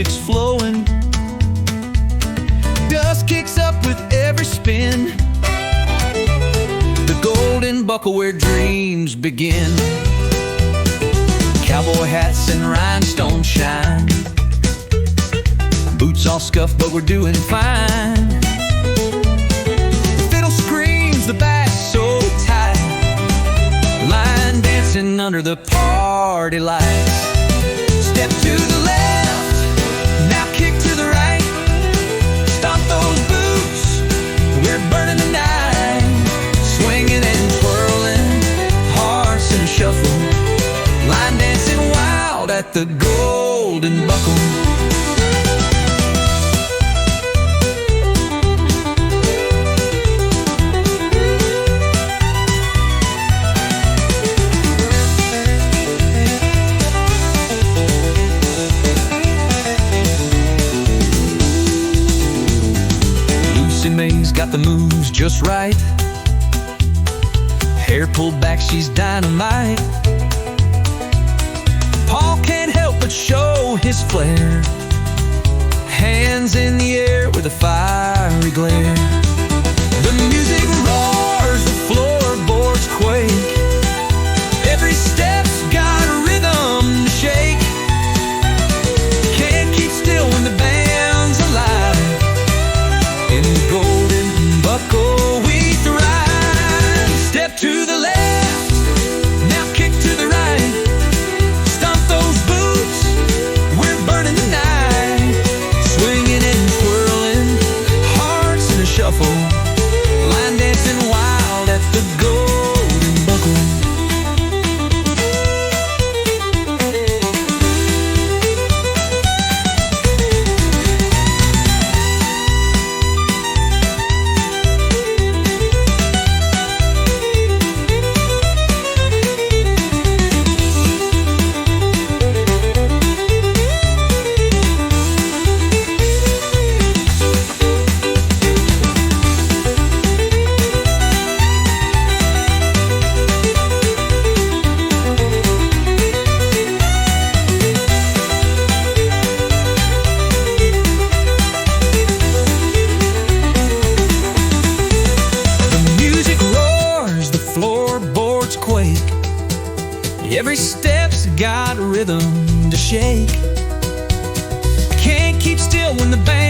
music's flowing. Dust kicks up with every spin. The golden buckle where dreams begin. Cowboy hats and rhinestone shine. Boots all scuffed, but we're doing fine. The fiddle screams, the bass so tight. Line dancing under the party lights. Step to the left, now kick to the right. Stomp those boots, we're burning the night. Swinging and twirling, hearts in a shuffle. Line dancing wild at the golden buckle. May's got the moves just right. Hair pulled back, she's dynamite. Paul can't help but show his flair. Hands in the air with a fiery glare. The music roars, the floorboards quake. Every step's got a rhythm to shake. Can't keep still when the band's alive. In the golden buckle we thrive. Step to the left, now kick to the right. Stomp those boots, we're burning the night. Swinging and twirling, hearts in a shuffle. Line dancing wild at the golden buckle. Quake. Every step's got a rhythm to shake. Can't keep still when the band